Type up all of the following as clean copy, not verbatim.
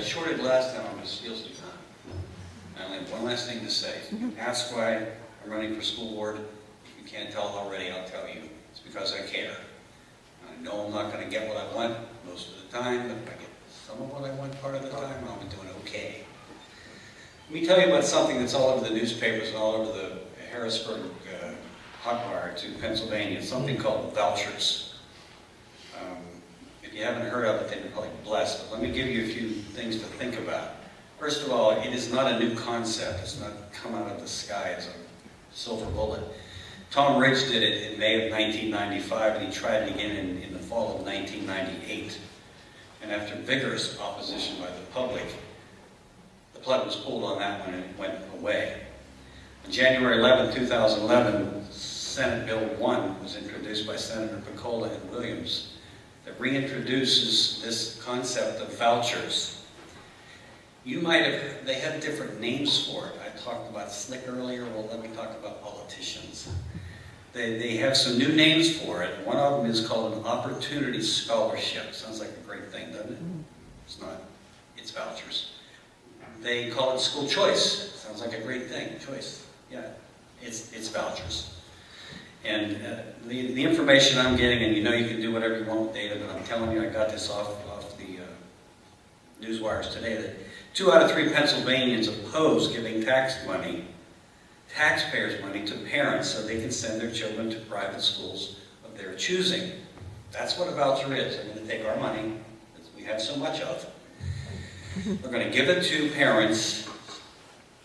shorted last time on Ms. Steele's time. I only have one last thing to say. If you ask why I'm running for school board, if you can't tell already, I'll tell you. It's because I care. I know I'm not going to get what I want most of the time, but if I get some of what I want part of the time, I'll be doing okay. Let me tell you about something that's all over the newspapers and all over the Harrisburg hotwire to Pennsylvania, something called vouchers. If you haven't heard of it, then you're probably blessed, but let me give you a few things to think about. First of all, it is not a new concept. It's not come out of the sky as a silver bullet. Tom Ridge did it in May of 1995, and he tried it again in the fall of 1998. And after vigorous opposition by the public, the plug was pulled on that one and it went away. On January 11, 2011, Senate Bill 1 was introduced by Senator Piccola and Williams that reintroduces this concept of vouchers. You might have, they have different names for it. I talked about slick earlier, well let me talk about politicians. They have some new names for it. One of them is called an opportunity scholarship. Sounds like a great thing, doesn't it? It's not, it's vouchers. They call it school choice. Sounds like a great thing, choice. Yeah, it's vouchers. And the information I'm getting, and you know you can do whatever you want with data, but I'm telling you, I got this off the news wires today, that 2 out of 3 Pennsylvanians oppose giving taxpayers' money to parents so they can send their children to private schools of their choosing. That's what a voucher is. They're going to take our money, that we have so much of. We're going to give it to parents,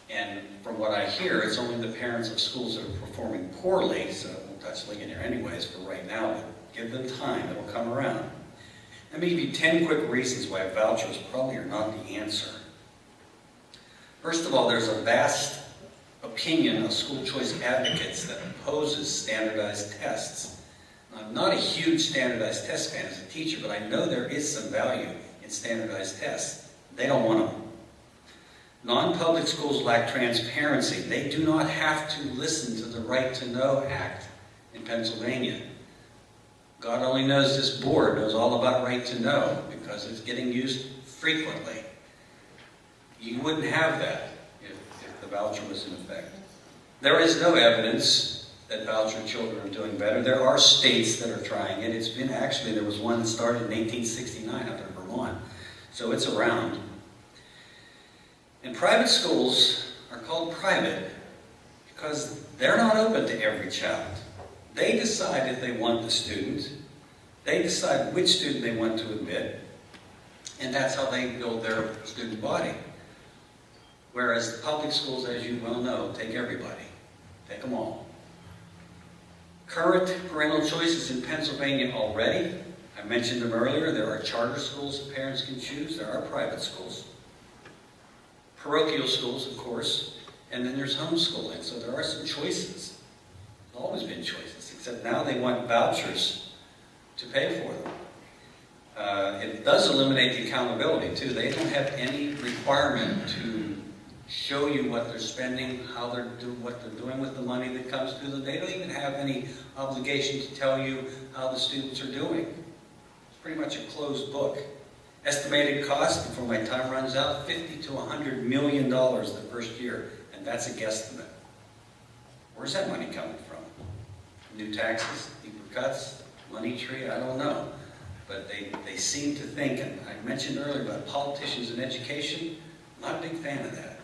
and from what I hear, it's only the parents of schools that are performing poorly, so that's Ligonier anyways for right now, but give them time, it will come around. Let me give you 10 quick reasons why vouchers probably are not the answer. First of all, there's a vast opinion of school choice advocates that opposes standardized tests. Now, I'm not a huge standardized test fan as a teacher, but I know there is some value in standardized tests. They don't want them. Non-public schools lack transparency. They do not have to listen to the Right to Know Act in Pennsylvania. God only knows this board knows all about right to know because it's getting used frequently. You wouldn't have that if the voucher was in effect. There is no evidence that voucher children are doing better. There are states that are trying it. It's been actually, there was one that started in 1869 up in Vermont. So it's around. And private schools are called private because they're not open to every child. They decide if they want the student. They decide which student they want to admit. And that's how they build their student body. Whereas the public schools, as you well know, take everybody. Take them all. Current parental choices in Pennsylvania already. I mentioned them earlier. There are charter schools that parents can choose. There are private schools. Parochial schools, of course. And then there's homeschooling. So there are some choices. There's always been choices, except now they want vouchers to pay for them. It does eliminate the accountability, too. They don't have any requirement to show you what they're spending, how they're what they're doing with the money that comes to them. They don't even have any obligation to tell you how the students are doing. It's pretty much a closed book. Estimated cost, before my time runs out, $50 to $100 million the first year, and that's a guesstimate. Where's that money coming from? New taxes, deeper cuts, money tree, I don't know. But they seem to think, and I mentioned earlier about politicians and education, I'm not a big fan of that.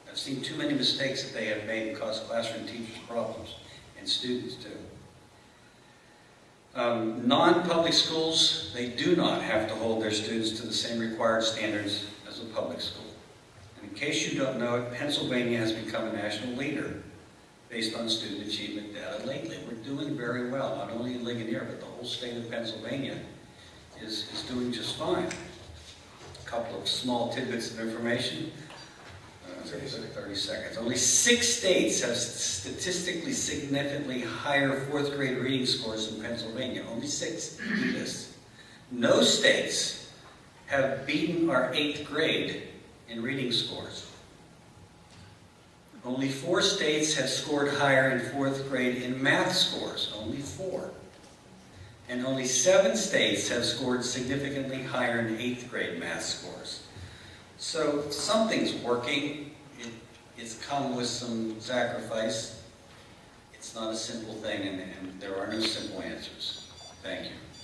I've seen too many mistakes that they have made and caused classroom teachers problems, and students too. Non-public schools, they do not have to hold their students to the same required standards as a public school. And in case you don't know it, Pennsylvania has become a national leader based on student achievement data lately. We're doing very well, not only in Ligonier, but the whole state of Pennsylvania is doing just fine. A couple of small tidbits of information. 30 seconds. Only 6 states have statistically significantly higher 4th grade reading scores than Pennsylvania. Only 6 do this. No states have beaten our 8th grade in reading scores. Only 4 states have scored higher in 4th grade in math scores. Only 4. And only 7 states have scored significantly higher in 8th grade math scores. So something's working. It's come with some sacrifice. It's not a simple thing, and there are no simple answers. Thank you.